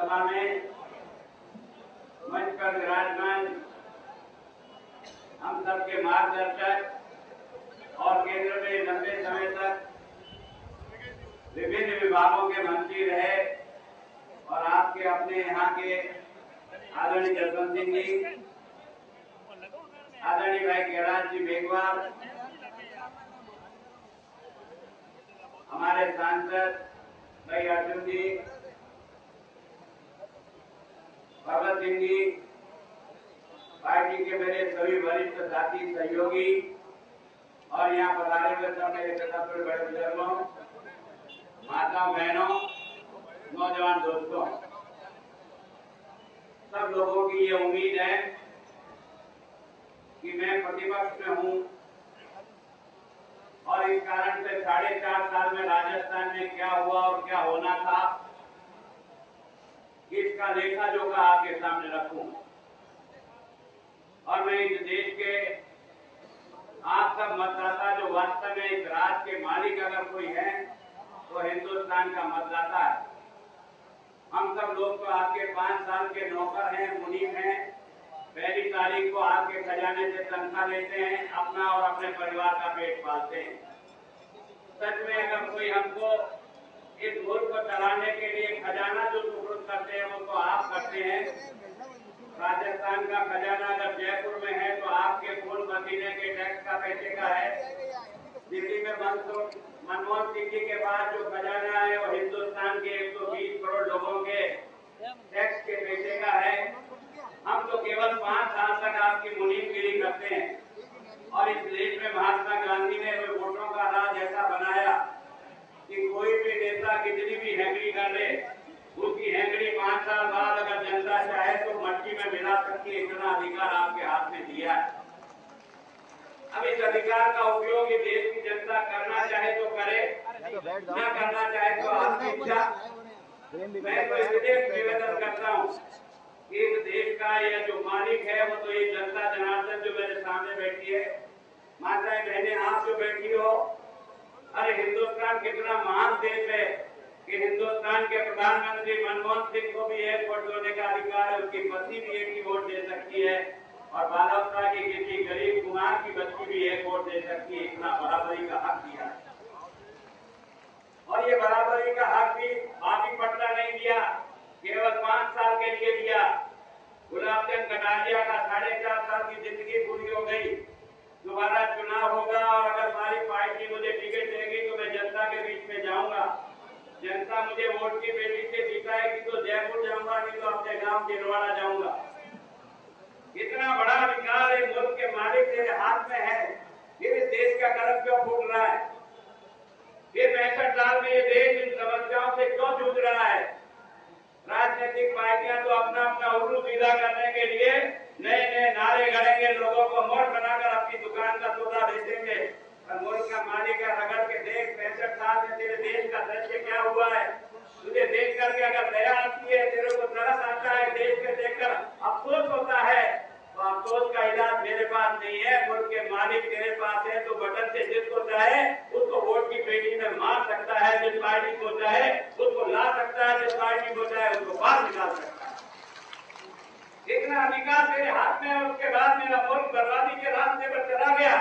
विधानसभा में मंच पर विराजमान हम सबके मार्गदर्शक और केंद्र में लंबे समय तक विभिन्न विभागों के मंत्री रहे और आपके अपने यहाँ के आदरणीय जसवंत सिंह जी, आदरणीय भाई कैलाश जी मेघवाल, हमारे सांसद भाई अर्जुन जी, भगत सिंह जी, पार्टी के मेरे सभी वरिष्ठ साथी सहयोगी और यहाँ पधारे हुए सब मेरे कथापुर बड़े बुजुर्गों, माताओं, बहनों, नौजवान दोस्तों, सब लोगों की ये उम्मीद है कि मैं प्रतिपक्ष में हूँ और इस कारण से 4.5 साल में राजस्थान में क्या हुआ और क्या होना था इसका लेखा जोखा आपके सामने रखूं और मैं इस देश के आप सब मतदाता जो वास्तव में इस राज्य के मालिक अगर कोई है तो हिंदुस्तान का मतदाता है। हम सब लोग तो आपके 5 साल के नौकर हैं, मुनीम हैं, पहली तारीख को आपके खजाने से तनख्वाह लेते हैं, अपना और अपने परिवार का पेट पालते हैं। सच में अगर कोई हमको इस मुल्क को चलाने के लिए खजाना जो सुपुर्द करते हैं वो तो आप करते हैं। राजस्थान का खजाना अगर जयपुर में है तो आपके खून पसीने के टैक्स का पैसे का है। दिल्ली में मनमोहन सिंह जी के बाद जो खजाना है वो हिंदुस्तान के 120 करोड़ लोगों के टैक्स के पैसे का है। हम तो केवल 5 साल तक आपकी मुनीमगिरी करते हैं और इस देश में महात्मा गांधी ने वोटों का राज ऐसा बनाया कि कोई भी नेता कितनी भी हैंगड़ी कर ले, उसकी हैंगड़ी 5 साल बाद अगर जनता चाहे तो मट्टी में मिला सकती है, इतना अधिकार आपके हाथ में दिया है। अब इस अधिकार का उपयोग इस देश की जनता करना चाहे तो करे, न करना चाहे तो आपकी इच्छा। मैं तो इसलिए निवेदन करता हूँ कि इस देश का यह जो मालिक है वो तो ये जनता जनार्दन जो मेरे सामने बैठी है, माताएं बहनें आप जो बैठी हो, अरे हिंदुस्तान कितना महान देश है कि हिंदुस्तान के प्रधानमंत्री मनमोहन सिंह को भी एक वोट देने का अधिकार है, उसकी पत्नी भी एक ही वोट दे सकती है और बालावता की किसी गरीब कुमार की बच्ची भी एक वोट दे सकती है। इतना बराबरी का हक दिया है और ये बराबरी का हक भी बाकी पट्टा नहीं दिया, केवल 5 साल के लिए दिया। गुलाब चंद कटारिया का 4.5 साल की जिंदगी पूरी हो गई, दोबारा चुनाव होगा और अगर हमारी पार्टी मुझे टिकट देगी तो मैं जनता के बीच में जाऊंगा। जनता मुझे वोट की बेटी से जिताएगी तो जयपुर जाऊंगा, नहीं तो अपने गांव दिलवाड़ा जाऊंगा। इतना बड़ा अधिकार इस मुल्क के मालिक मेरे हाथ में है, फिर इस देश का कलम क्यों फूट रहा है? ये 65 साल में ये देश इन समस्याओं से क्यों जूझ रहा है? राजनीतिक पार्टियां तो अपना अपना उल्लू सीधा करने के लिए नए नए नारे गढ़ेंगे, लोगों को मोड़ बनाकर अपनी दुकान का सौदा बेचेंगे और मुल्क का मालिक रगड़ के देख 65 साल में तेरे देश का दृश्य क्या हुआ है। तुझे देख करके अगर दया आती है, तेरे को तरस आता है, देश में देखकर अफसोस होता है, तो अफसोस का इलाज मेरे पास नहीं है, मुल्क के मालिक तेरे पास है। तो बटन से जिसको चाहे उसको वोट की पेटी में मार सकता है, जिस पार्टी को चाहे उसको ला सकता है, जिस पार्टी को चाहे उसको बाहर निकाल सकता है। इतना अधिकार मेरे हाथ में है, उसके बाद मेरा मुल्क बर्बादी के रास्ते पर चला गया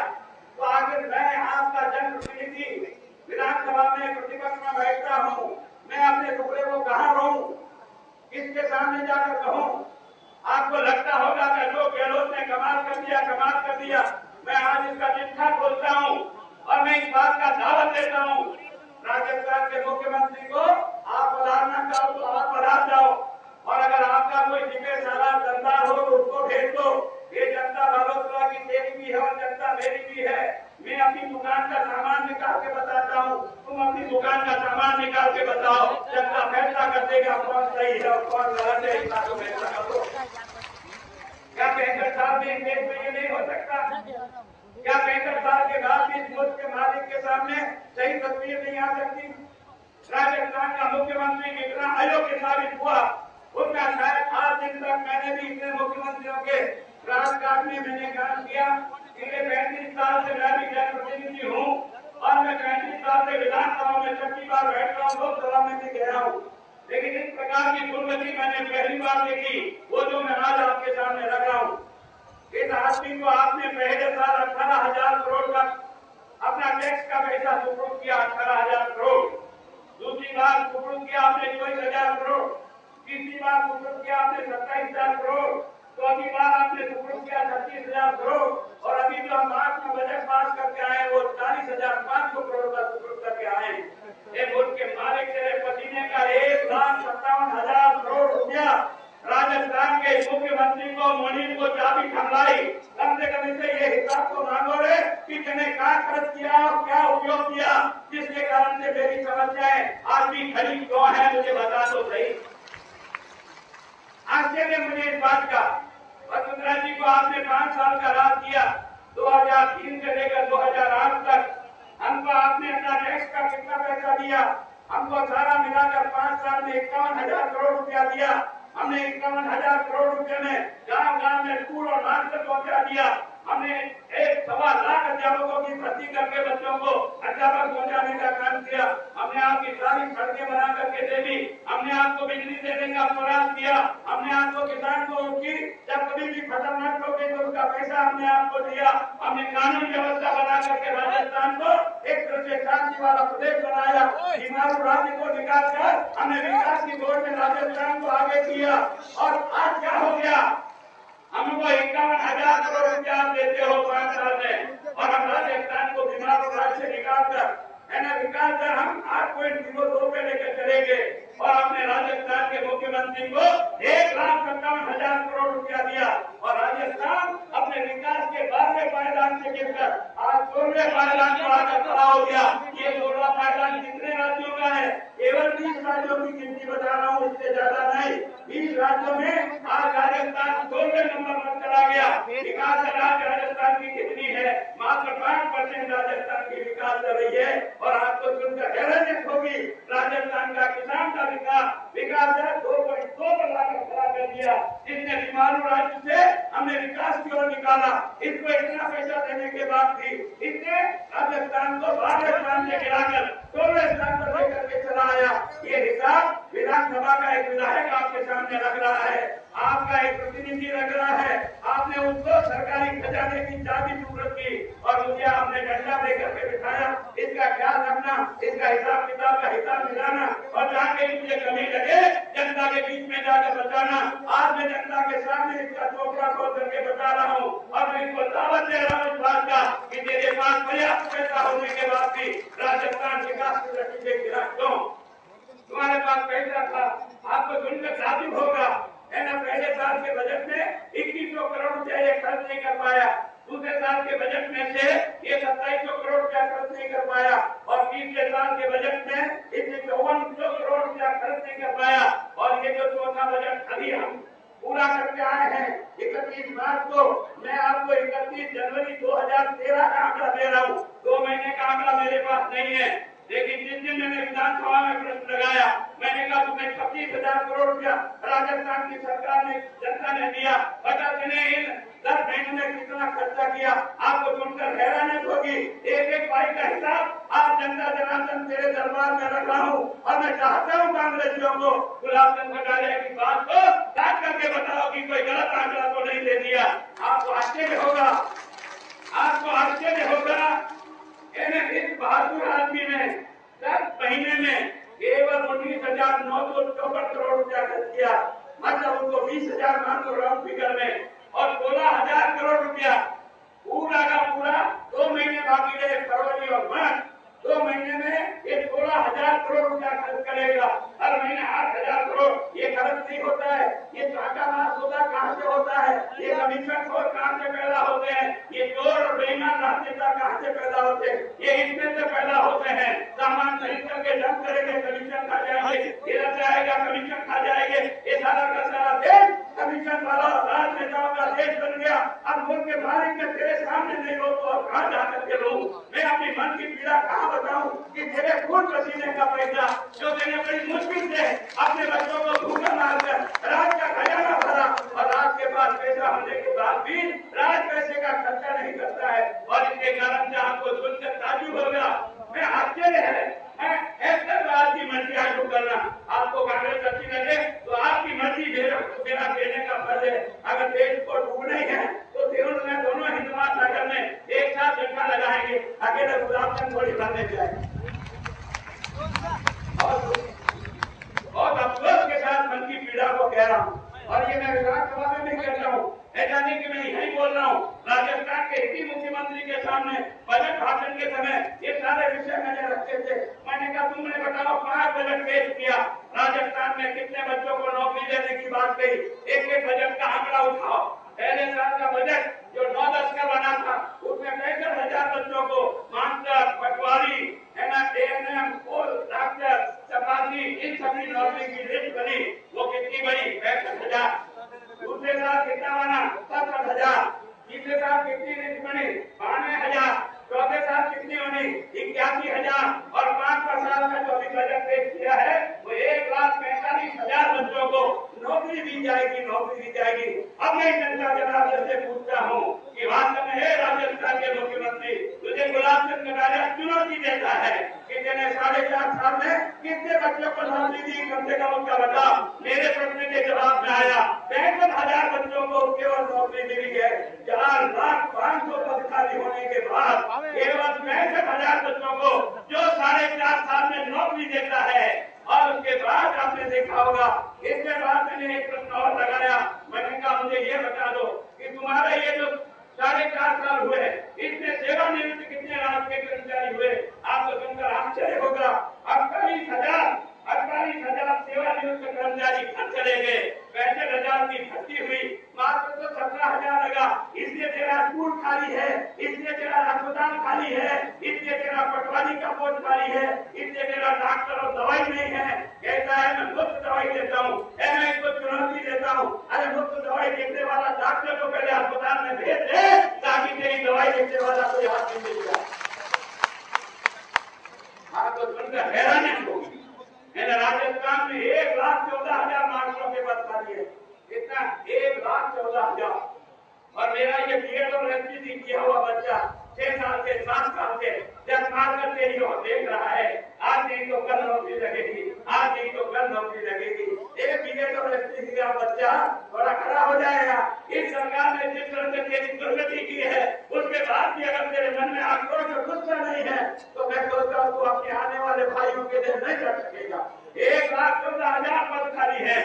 तो आखिर मैं आपका जनप्रतिनिधि विधानसभा में प्रतिपक्ष में बैठता हूँ, मैं अपने टुकड़े को कहाँ रहूं, किसके सामने जाकर कहूँ? आपको लगता होगा कि अशोक गहलोत ने कमाल कर दिया, कमाल कर दिया। मैं आज इसका चिट्ठा खोलता हूँ और मैं इस बात का दावा देता हूँ राजस्थान के मुख्यमंत्री को, आप पधारना चाहो तो आप पधार जाओ और अगर आपका कोई जिम्मेदार सारा जनदार हो तो उसको भेज दो। ये जनता बालोतरा की तेरी भी है और जनता मेरी भी है। मैं अपनी दुकान का सामान निकाल के बताता हूँ, तुम अपनी दुकान का सामान निकाल के बताओ, जनता फैसला कर देगा कौन सही है और कौन गलत है। इस बात को फैसला कर दो। क्या 65 साल में देश में ये नहीं हो सकता? क्या 65 साल के बाद भी इस मुल्क के मालिक के सामने सही तस्वीर नहीं आ सकती? राजस्थान का मुख्यमंत्री कितना अयोग्य साबित हुआ, उनका शायद आज दिन तक मैंने भी इतने मुख्यमंत्रियों के राजकाज में मैंने काम किया। पिछले 35 साल से मैं भी जनप्रतिनिधि हूँ और मैं 35 साल से विधानसभा में 36 बार बैठ रहा हूँ, लोकसभा में भी गया हूँ, लेकिन इस प्रकार की करोड़पति मैंने पहली बार देखी, वो जो मैं आज आपके सामने रख रहा हूँ। इस आदमी को आपने पहले साल 18,000 करोड़ का अपना टैक्स का पैसा सुपुर्द किया, 18,000 करोड़। दूसरी बार सुपुर्द किया आपने 24,000 करोड़। तीसरी बार सुपुर्द किया आपने 27,000 करोड़। चौथी बार आपने सुपुर्द किया 36,000 करोड़। और अभी जो हम मार्च में बजट पास करके आए वो 40,500 करोड़ का सुपुर्द करके आए। ये मुल्क के मालिक तेरे पसीने का 1,57,000 करोड़ रुपया राजस्थान के मुख्यमंत्री को, मुनीर को चाबी थमलाई। कम से कम इसे ये हिसाब तो मांगो रे कि मैंने क्या खर्च किया और क्या उपयोग किया, जिसके कारण से मेरी समस्याएं आज भी खड़ी क्यों है, मुझे बता दो सही। आश्चर्य मुझे इस बात का, वसुंधरा जी को आपने 5 साल का राज किया, 2003 से लेकर 2008 तक। हमको आपने अपना टैक्स का कितना पैसा दिया? हमको सारा मिलाकर 5 साल में 51,000 करोड़ रुपया दिया। हमने 51,000 करोड़ रुपए में गांव-गांव में स्कूल और मास्टर पहुंचा दिया। हमने 1.25 लाख अध्यापकों की भर्ती करके बच्चों को अध्यापक पहुंचाने का काम किया। हमने आपकी सारी सड़कें बना करके दे दी। हमने आपको बिजली देने का प्रयास किया। हमने आपको किसान को उसकी जब कभी भी फसल नष्ट हो गई तो उसका पैसा हमने आपको दिया। हमने कानून व्यवस्था बना करके राजस्थान को एक तरह से शांति वाला प्रदेश बनाया। बीमारू राज्य को निकाल कर हमने विकास की दौड़ में राजस्थान को आगे किया। और आज क्या हो गया? हमको 51,000 करोड़ रुपया देते हो 5 साल में, और हम राजस्थान को बीमारू राज्य से निकाल कर विकास दर हम 8.02 पे लेकर चलेंगे। और अपने राजस्थान के मुख्यमंत्री को 1,57,000 करोड़ रुपया दिया। और राजस्थान अपने विकास के 12वें पायदान से गिरकर आज 16वें पायदान पर आकर खड़ा हो गया। ये 16वां पायदान कितने राज्यों का है? केवल 20 राज्यों की गिनती बता रहा हूँ, इससे ज्यादा नहीं। 20 राज्यों में आज राजस्थान 16वें नंबर पर चला गया। विकास दर आज राजस्थान की कितनी है? मात्र 5% राजस्थान की विकास कर रही है। और आपको सुनकर हैरानियत होगी, राजस्थान का किसान का विकास दर 2.2 पर लाकर खड़ा कर दिया। जिसने बीमारू राज्य से हमने विकास की ओर निकाला। इसको इतना पैसा देने के बाद भी इसने राजस्थान को 12वें स्थान से गिराकर 16वें स्थान पर लेकर के चला आया। ये हिसाब विधानसभा का एक विधायक आपके सामने रख रहा है, आपका एक प्रतिनिधि रख रहा है। आपने उसको सरकारी खजाने की चाबी सुपुर्द की और मुझे आपने डंडा देकर के बिठाया। इसका ख्याल रखना, इसका हिसाब किताब का हिसाब मिलाना, और जहाँ कहीं मुझे कमी लगे जनता के बीच में जाकर बताना। आज मैं जनता के सामने इसका चोपड़ा खोल करके बता रहा हूँ। और मैं इसको दावत दे रहा हूँ इस बात का कि तेरे पास पर्याप्त पैसा होने के बाद भी राजस्थान विकास की दृष्टि से गिरा क्यों? तुम्हारे पास पैसा था, आपको सुनकर ताजुब होगा, है ना? पहले साल के बजट में 2100 करोड़ रुपया ये खर्च नहीं कर पाया। दूसरे साल के बजट में से ये 2700 करोड़ रुपया खर्च नहीं कर पाया। और तीसरे साल के बजट में इसने 5400 करोड़ रुपया खर्च नहीं कर पाया। और ये जो चौथा बजट अभी हम पूरा करके आए हैं 31 मार्च को, मैं आपको 31 जनवरी 2013 का आंकड़ा दे रहा हूँ। 2 महीने का आंकड़ा मेरे पास नहीं है, लेकिन जिस दिन मैंने विधानसभा में प्रश्न लगाया, मैंने कहा तुम्हें 26,000 करोड़ रुपया राजस्थान की सरकार ने, जनता ने दिया, बता मैंने इन 10 महीनों में कितना खर्चा किया। आपको सुनकर हैरानियत होगी। एक भाई का हिसाब आज जनता जनार्दन तेरे दरबार में रख रहा हूँ। और मैं चाहता हूँ कांग्रेसियों को, गुलाब चंद कटारिया की बात को याद करके बताओ कि कोई गलत आंकड़ा तो नहीं दे दिया। आपको आश्चर्य होगा, आपको आश्चर्य होगा। इस बहादुर आदमी ने 10 महीने में केवल 19,964 करोड़ रुपया खर्च किया। मतलब उनको 20,000 मान लो राउंड फिगर में, और 16,000 करोड़ रुपया पूरा का पूरा 2 महीने बाकी रहे, फरवरी और मार्च। 2 महीने में ये 16,000 करोड़ रुपया खर्च करेगा। हर महीने 8,000 करोड़। ये खर्च नहीं होता है, ये टाका नाश होता कहाँ से होता है? ये कमीशन खोर कहाँ से पैदा होते हैं? ये चोर और बेईमान राजनेता कहाँ से पैदा होते हैं? ये इसमें से पैदा होते हैं। सामान खरीद करके जंग करेंगे, कमीशन खा जाएंगे, तेरा जाएगा, कमीशन खा जाएंगे। ये सारा का सारा देश कमीशन वाला राजनेताओं का देश बन गया। अब मुल्क के मालिक में तेरे सामने नहीं हो तो अब कहाँ जाकर के लोग, मैं अपनी मन की पीड़ा कहाँ बताऊं कि तेरे खून पसीने का पैसा जो मैंने बड़ी मुश्किल से अपने बच्चों को भूखा मारकर राज का खजाना भरा, और राज के पास पैसा होने के बाद भी राज पैसे का खर्चा नहीं करता है। और इसके कारण से आपको सुनकर ताजुब होगा, मैं आश्चर्य है ऐसे बात की मर्जी आजू करना। आपको कांग्रेस अच्छी लगे तो आपकी और ये मैं विधानसभा में भी कह रहा हूँ, ऐसा नहीं कि मैं यही बोल रहा हूँ। राजस्थान के ही मुख्यमंत्री के सामने बजट भाषण के समय ये सारे विषय मैंने रखे थे। मैंने कहा तुमने बताओ 5 बजट पेश किया, राजस्थान में कितने बच्चों को नौकरी देने की बात कही, एक एक बजट का आंकड़ा उठाओ। पहले साल का बजट जो 9-10 का बना था उसमें 65,000 बच्चों को मास्टर, पटवारी, एएनएम, डॉक्टर, चपाती, इन सभी नौकरी की लिस्ट बनी। वो कितनी बनी? 65,000। दूसरे साल कितना बना? 67,000। तीसरे साल कितनी लिस्ट बनी? 92,000। चौथे साल कितनी बनी? 81,000। और 5वां साल का जो अभी बजट पेश किया है वो 1,45,000 बच्चों को नौकरी दी जाएगी, नौकरी दी जाएगी। अब मैं जनता जनार्दन से पूछता हूँ कि वास्तव में है राजस्थान के मुख्यमंत्री तुझे गुलाब चंद कटारिया चुनौती देता है कि तेने 4.5 साल में कितने बच्चों को नौकरी दी? कम से कम उनका बताओ। मेरे प्रश्न के जवाब में आया 65,000 बच्चों को केवल नौकरी मिली है। 4,05,000 पद खाली होने के बाद केवल 65,000 बच्चों को जो 4.5 साल में नौकरी देता है। और उसके बाद आपने देखा होगा, इसके बाद मैंने एक प्रश्न और लगाया। मैंने कहा मुझे ये बता दो कि तुम्हारे ये जो 4.5 साल हुए इसमें सेवानिवृत्त कितने राज्य के कर्मचारी हुए? आपको सुनकर आश्चर्य होगा, 48,000 सेवानिवृत्त कर्मचारी घर चले गए। 65,000 की भर्ती हुई, मात्र तो 17,000 लगा। इसलिए तेरा स्कूल खाली है, इसलिए तेरा अस्पताल खाली है, इसलिए तेरा पटवारी का पोस्ट खाली है, इसलिए तेरा डॉक्टर और दवाई नहीं है। कहता है मैं मुफ्त दवाई देता हूँ, मैं इसको चुनौती देता हूँ। अरे मुफ्त दवाई देने वाला डॉक्टर को पहले अस्पताल में भेज दे ताकि तेरी दवाई देने वाला कोई हाथ नहीं मिलेगा। हाँ तो सुनकर हैरानी होगी। राजस्थान में 1,14,000 मास्टरों के पद खाली है। कितना? 1,14,000। और मेरा ये बीएड और एमपीसी किया हुआ बच्चा 6 साल से 7 साल से 10 साल का तेरी और देख रहा है, आज नहीं तो कल नौकरी लगेगी, आज नहीं तो कल नौकरी लगेगी। एक बीएड और एमपीसी का बच्चा थोड़ा खड़ा हो जाएगा। इस सरकार ने जिस तरह से तेरी दुर्गति की है उसके बाद भी अगर तेरे मन में आक्रोश और गुस्सा नहीं है तो मैं सोचता हूँ तू अपने आने वाले भाइयों के लिए नहीं कर सकेगा। 1,14,000 पद खाली है।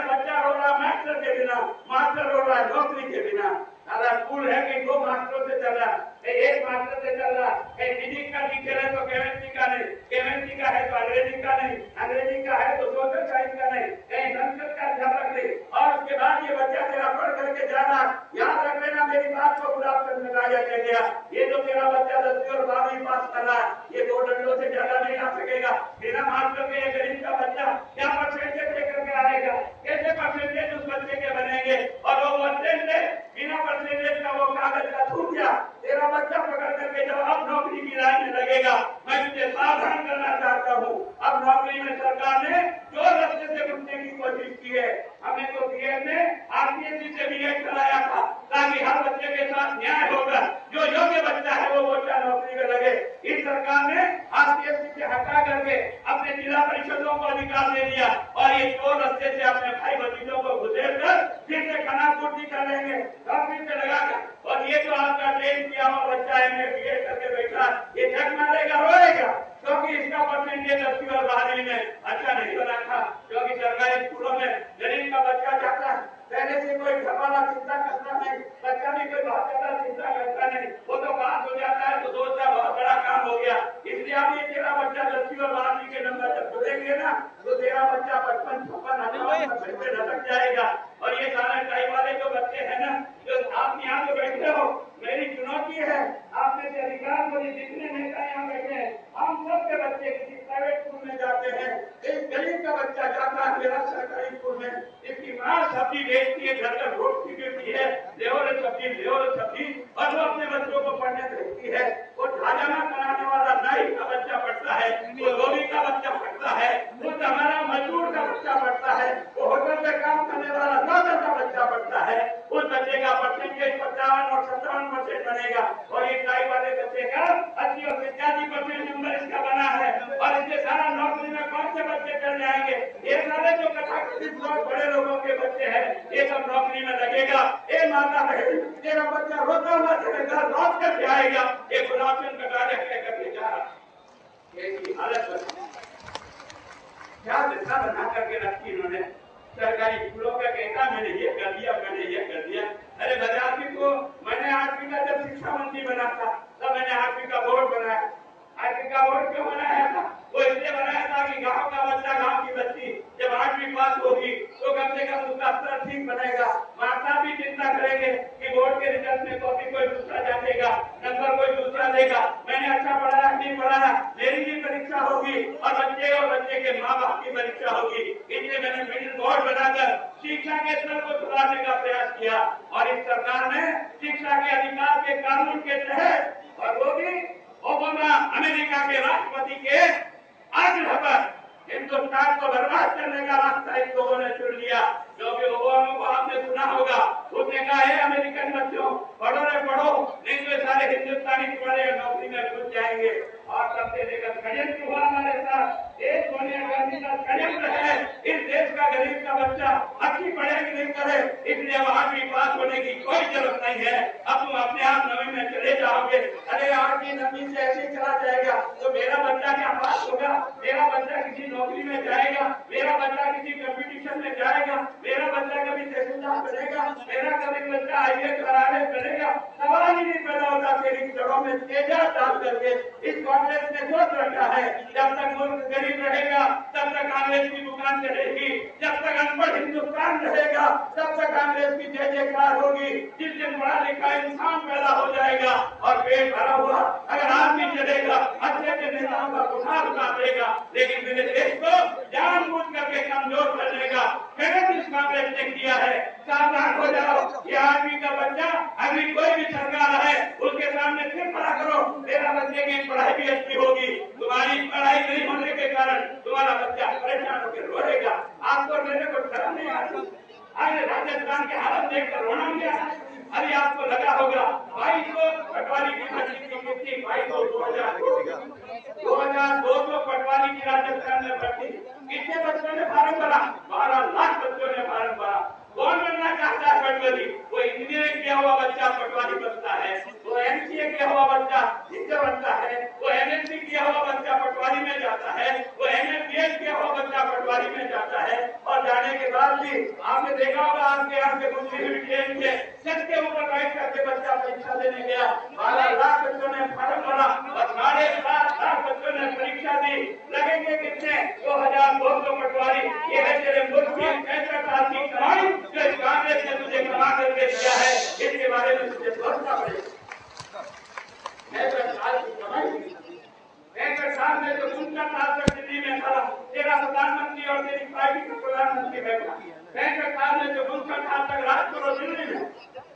बच्चा रो रहा मास्टर के बिना, मास्टर रो रहा है नौकरी के बिना। सारा स्कूल है कि 2 मास्टरों से चल रहा, एक मास्टर से चल रहा। कहीं फिजिक्स का टीचर है तो केमिस्ट्री का नहीं, केमिस्ट्री का है तो अंग्रेजी का नहीं, अंग्रेजी का है तो सोशल साइंस का नहीं, कहीं संस्कृत का अध्यापक नहीं। और उसके बाद ये बच्चा तेरा पढ़ करके जाना, याद रख लेना मेरी बात को गुलाब चंद कटारिया कह दिया। ये जो तेरा बच्चा 10वीं और 12वीं पास कर रहा है ये 2 डंडों से ज्यादा नहीं आ सकेगा। बिना मास्टर के ये गरीब का बच्चा क्या परसेंटेज लेकर के आएगा? कैसे परसेंटेज उस बच्चे के बनेंगे? और वो परसेंटेज बिना परसेंटेज का वो कागज का छूट गया, तेरा बच्चा पकड़ करके जब अब नौकरी की लाइन में लगेगा, मैं तुझे सावधान करना चाहता हूँ। अब नौकरी में सरकार ने जो रास्ते से घुसने की कोशिश की है, हमने तो बीएड में आरपीएससी से बीएड कराया था ताकि हर बच्चे के साथ न्याय होगा, जो योग्य बच्चा है वो बच्चा नौकरी में लगे। इस सरकार ने आरपीएससी से हटा करके अपने जिला परिषदों को अधिकार दे दिया और ये चोर रास्ते से अपने भाई भतीजों को घुसेड़ कर फिर से खानापूर्ति कर लेंगे नौकरी पे लगाकर। और ये जो आपका ट्रेन किया हुआ बच्चा है मैं बीएड करके बैठा, ये झक मारेगा, रोएगा क्योंकि इसका परसेंटेज 10वीं और 12वीं में अच्छा नहीं बना था। क्योंकि सरकारी स्कूलों में गरीब का बच्चा जाता है, पहले से कोई घर वाला चिंता करता नहीं, बच्चा भी कोई बहुत ज्यादा चिंता करता नहीं, वो तो पास हो जाता है तो सोचता बहुत बड़ा काम हो गया। इसलिए अब ये तेरा बच्चा 10वीं और 12वीं के नंबर जब जुड़ेंगे ना तो तेरा बच्चा 55-56 घंटे लटक जाएगा। और ये सारे टाइप वाले जो बच्चे हैं ना, जो आप यहाँ पे बैठे हो, मेरी चुनौती है आप में से अधिकार को जितने नेता यहाँ बैठे हैं, हम सबके बच्चे किसी प्राइवेट स्कूल में जाते हैं, एक गरीब का बच्चा जाता है मेरा सरकारी स्कूल में, इसकी माँ सब्जी बेचती है, घर का रोटी बेचती है, लेवर सब्जी और वो अपने बच्चों को पढ़ने भेजती है। वो ढाजाना बनाने वाला नाई का बच्चा पढ़ता है, वो धोबी का बच्चा पढ़ता है, वो हमारा मजदूर का बच्चा पढ़ता है, वो होटल में काम करने वाला नौकर का बच्चा पढ़ता है। उस बच्चे का परसेंटेज 55 और 57% बनेगा और ये टाई वाले बच्चे का 80 और 85% नंबर इसका बना है। और इससे सारा नौकरी में कौन से बच्चे चल जाएंगे? ये सारे जो कथाकथित लोग बड़े लोगों के बच्चे हैं ये सब नौकरी में लगेगा। ए माता बहन तेरा बच्चा रोता हुआ तेरे घर लौट करके आएगा, ये गुलाब चंद कटारिया कह करके जा रहा है। हालत क्या दिशा बना करके रखी इन्होंने। सरकारी स्कूलों का कहता शिक्षा के स्तर को सुधारने का प्रयास किया और इस सरकार ने शिक्षा के अधिकार के कानून के तहत, और वो भी ओबामा अमेरिका के राष्ट्रपति के आग्रह पर, हिंदुस्तान को बर्बाद करने का रास्ता इन लोगों ने चुन लिया। क्योंकि ओबामा को आपने सुना होगा, उसने कहा है अमेरिकन बच्चों पढ़ो रे पढ़ो, नहीं तो सारे हिंदुस्तानी तुम्हारे नौकरी में घुस जाएंगे। और तब से लेकर षड्यंत्र हुआ हमारे साथ, देश सोनिया गांधी का षड्यंत्र है इस देश का गरीब का बच्चा अच्छी पढ़ाई नहीं करे, इसलिए वहां भी पास होने की कोई जरूरत नहीं है, अब तुम अपने आप नवी में चले जाओगे। अरे 8वीं 9वीं से ऐसे ही चला जाएगा तो मेरा बच्चा क्या पास होगा? मेरा बच्चा किसी नौकरी में जाएगा, मेरा बच्चा किसी कंपटीशन में जाएगा, मेरा बच्चा कभी तहसीलदार बनेगा, मेरा कभी बच्चा IAS IRS बनेगा? सवाल ही नहीं पैदा होता। तेरी जड़ों में तेजा डाल करके इस कांग्रेस ने सोच रखा है जब तक मुल्क गरीब रहेगा तब तक कांग्रेस की दुकान चलेगी, जब तक अनपढ़ हिंदुस्तान रहेगा तब तक कांग्रेस की जय जयकार होगी। जिस दिन पढ़ा लिखा इंसान पैदा हो जाएगा और पेट भरा हुआ अगर आदमी चलेगा, अच्छे अच्छे नेताओं का बुखार उतारेगा, लेकिन मेरे देश को जानबूझ करके कमजोर करने का गलत इस कांग्रेस ने किया है। सावधान हो जाओ, ये आदमी का बच्चा अभी कोई भी सरकार है उसके सामने फिर खड़ा करो, मेरा बच्चे की पढ़ाई भी अच्छी होगी। तुम्हारी पढ़ाई नहीं होने के कारण तुम्हारा बच्चा परेशान होकर रोएगा। आपको मेरे को शर्म नहीं आती? आज राजस्थान के हालत देखकर रोना गया है। अभी आपको लगा होगा 2200 पटवारी की भर्ती की 2200 पटवारी की राजस्थान में भर्ती, कितने बच्चों ने फार्म भरा? 12 लाख बच्चों ने फार्म भरा। कौन बनना चाहता है पटवारी? वो इंजीनियरिंग किया हुआ बच्चा पटवारी बनता है, वो MCA किया हुआ बच्चा टीचर बनता है, वो MSc किया हुआ बच्चा पटवारी में जाता है, वो MABS किया हुआ बच्चा पटवारी में जाता है। और जाने के बाद भी आपने देखा होगा आपके यहाँ के मुस्लिम ट्रेन के छत के ऊपर बैठ करके बच्चा परीक्षा देने गया। 12 लाख बच्चों ने फार्म भरा और 7.5 लाख बच्चों ने परीक्षा दी। लगेंगे कितने? 2200 पटवारी। ये है तेरे मुल्क की 65 साल की कमाई जो इस कांग्रेस ने तुझे कमा करके दिया है, इसके बारे में तुझे सोचना पड़ेगा। 65 साल की कमाई, 65 साल में तो 59 साल तक दिल्ली में था, तेरा प्रधानमंत्री और तेरी पार्टी का प्रधानमंत्री बैठा। 65 साल में जो 59 साल तक राज करो दिल्ली में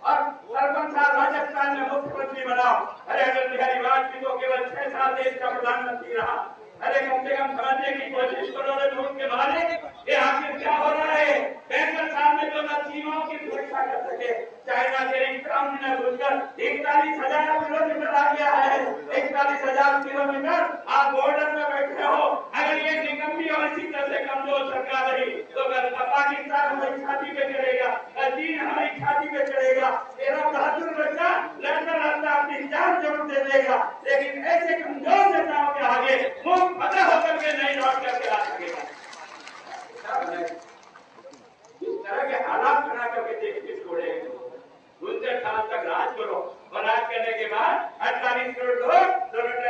और 53 साल राजस्थान में मुख्यमंत्री बनाओ। अरे अटल बिहारी वाजपेयी तो केवल 6 साल देश का प्रधानमंत्री रहा। अरे कम से कम समझने की कोशिश करो रे मुल्क के मालिक, ये आखिर क्या हो रहा है? 65 साल में जो न सीमाओं की सुरक्षा कर सके, चाइना के इस्लाम में घुसकर 41,000 किलोमीटर आ गया है। 41,000 किलोमीटर आप बॉर्डर में बैठे हो। अगर ये निकम्मी और इसी तरह से कमजोर सरकार रही तो पाकिस्तान हमारी छाती पे चढ़ेगा, चीन हमारी छाती पे चढ़ेगा, तेरा बहादुर बच्चा लड़ता लड़ता अपनी जान जरूर दे देगा, लेकिन ऐसे कमजोर नेताओं के आगे मुंह फटा होकर के नहीं लौट करके आ सकेगा। इस तरह के हालात बना करके देश छोड़ेगा। 59 साल तक राज करो और राज करने के बाद 48 करोड़ लोग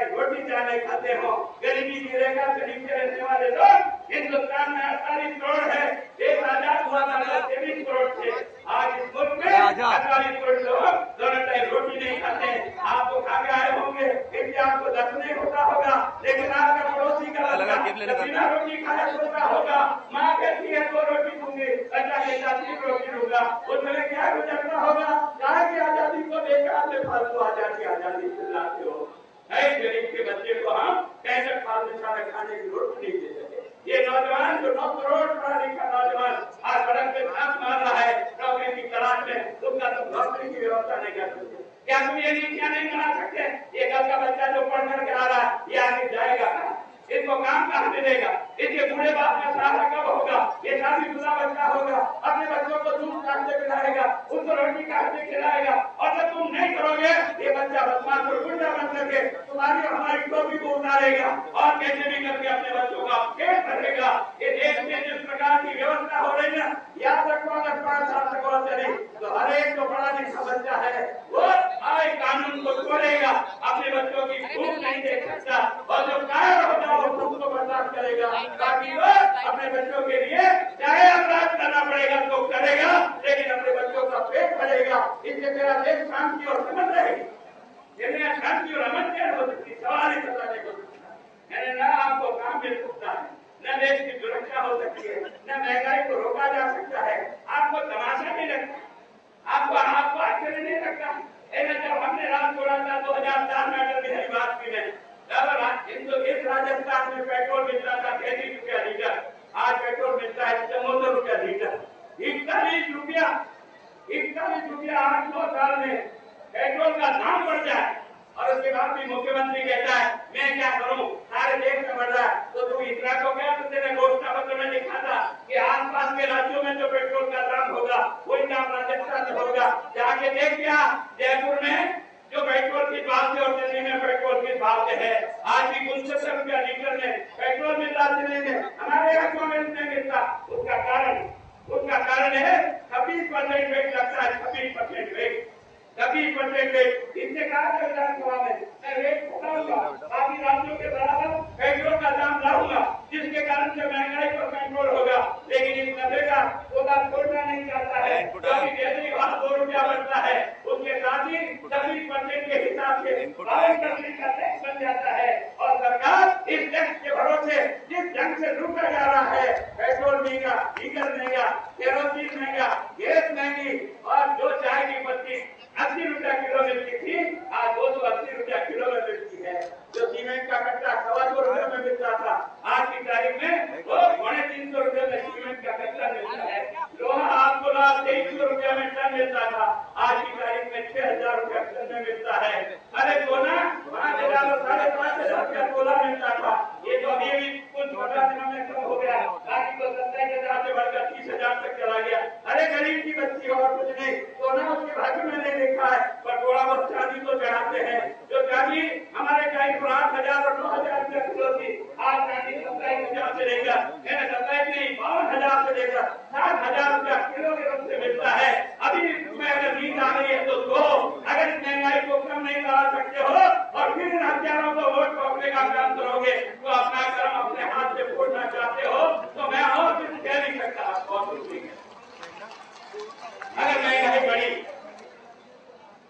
रोटी चावल खाते हो, गरीबी की रेखा से नीचे रहने वाले लोग हिंदुस्तान में 48 करोड़ है। देश आजाद हुआ था 23 करोड़ थे। आज इस मुल्क में 48 करोड़ लोग दोनों टाइम रोटी नहीं खाते। आपको खा के आए होंगे, इसलिए आपको दर्द नहीं होता होगा, लेकिन आपका पड़ोसी का बिना रोटी खाए सोता होगा, माँ कहती है 2 रोटी दूंगी, बच्चा कहता 3 रोटी दूंगा, उसमें क्या गुजरता होगा? कहा की आजादी को लेकर आपने फालतू आजादी चिल्लाते हो। गरीब के बच्चे को हम 65 साल में खाने की रोटी नहीं दे सके। ये नौजवान जो 9 करोड़ पढ़ा लिखा नौजवान आज सड़क पे छाप मार रहा है नौकरी की तलाश में, उसका तुम नौकरी की व्यवस्था नहीं कर सकते। क्या तुम ये नीतियां नहीं बना सकते? ये कल का बच्चा जो पढ़ करके आ रहा है ये आगे जाएगा कहाँ? इसको काम कहाँ मिलेगा? इसके बूढ़े बाप का सहारा कब होगा? ये शादीशुदा बच्चा होगा, अपने बच्चों को दूध काटते पिलाएगा, उनको रोटी काटते खिलाएगा, और जब तुम नहीं करोगे ये बच्चा बदमाश और गुंडा बन करके तुम्हारी और हमारी टोपी को उतारेगा और कैसे भी करके अपने बच्चों का पेट भरेगा। ये देश में जिस प्रकार की व्यवस्था हो रही है, याद रखो अगर 5 साल तक और चली तो हर एक जो पढ़ा लिखा बच्चा है वो आए कानून को तोड़ेगा, अपने बच्चों की भूख नहीं देख सकता, और जो कायर हो जाओ भूख को बर्दाश्त करेगा, ताकि वो अपने बच्चों के लिए चाहे अपराध करना पड़ेगा तो करेगा, लेकिन अपने बच्चों का पेट भरेगा। इससे तेरा देश शांति और समझ रहेगी। शांति और अमन क्या हो सकती? सवाल ही बताने को न आपको काम मिल सकता है, न देश की सुरक्षा हो सकती है, न महंगाई को रोका जा सकता है। आपको सकता। जब हमने राज छोड़ा था 2004 में अटल बिहारी वाजपेयी ने, इस राजस्थान में पेट्रोल मिलता था 33 रुपया लीटर, आज पेट्रोल मिलता है 74 रुपया लीटर। 41 रुपया 8-9 साल में पेट्रोल का दाम बढ़ जाए और उसके बाद भी मुख्यमंत्री कहता है मैं क्या करूं, सारे देश में बढ़ रहा है। तो तू इतना को क्या, तो तेरे घोषणा पत्र में लिखा था कि आसपास के राज्यों में जो पेट्रोल का दाम होगा वही दाम राजस्थान में होगा। जाके देख क्या जयपुर में जो पेट्रोल किस भाव से और दिल्ली में पेट्रोल किस भाव से है। आज भी 69 रुपया लीटर में पेट्रोल मिल रहा दिल्ली में, हमारे यहाँ क्यों नहीं मिलता? उसका कारण है 26% वेट लगता है, 26% वेट। इससे कहा था विधानसभा में मैं रेट बढ़ाऊंगा, बाकी राज्यों के बराबर पेट्रोल का दाम लाऊंगा, जिसके कारण से महंगाई पर कंट्रोल होगा। लेकिन इस नब्बे का सोदा छोड़ना नहीं चाहता है, क्योंकि जैसे ही भाव 2 रुपया बढ़ता है उसके साथ ही 26% के हिसाब से 52% का टैक्स बन जाता है। और सरकार इस टैक्स के भरोसे जिस ढंग से लूटा जा रहा है, पेट्रोल महंगा, डीजल महंगा, केरोसिन महंगा, गैस महंगी, और जो चाय की पत्ती 80 रुपया किलो मिलती थी आज 280 रुपया किलो में मिलती है। जो सीमेंट का कट्टा 225 रुपये में मिलता था, आज की तारीख में वो 350 रुपये में सीमेंट का कट्टा मिलता है। लोहा आपको 2300 रुपया में टन मिलता था, आज की तारीख में 6000 रुपया टन में मिलता है। अरे सोना 5000 और 5500 रुपया तोला मिलता था, ये तो अभी भी कुछ 15 दिनों में कम हो गया, बाकी तो 27,000 से बढ़कर 30,000 तक चला गया। अरे गरीब की बच्ची और कुछ नहीं, सोना उसके भाग्य में नहीं लिखा है, पर थोड़ा बहुत चांदी तो चढ़ाते हैं। जो चांदी हमारे टाइम पर 8,000 और 9,000 रुपया किलो थी, आज चांदी 27,000 से लेकर 27 नहीं 52,000 से लेकर 60,000 रुपया किलो के रूप से मिलता है। अभी तुम्हें अगर नींद आ रही है तो अगर इस महंगाई को कम नहीं करा सकते हो और फिर इन हथियारों को वोट रोकने का काम करोगे तो अपना कर्म अपने हाथ से फोड़ना चाहते हो तो मैं और कुछ कह नहीं सकता। अगर महंगाई बढ़ी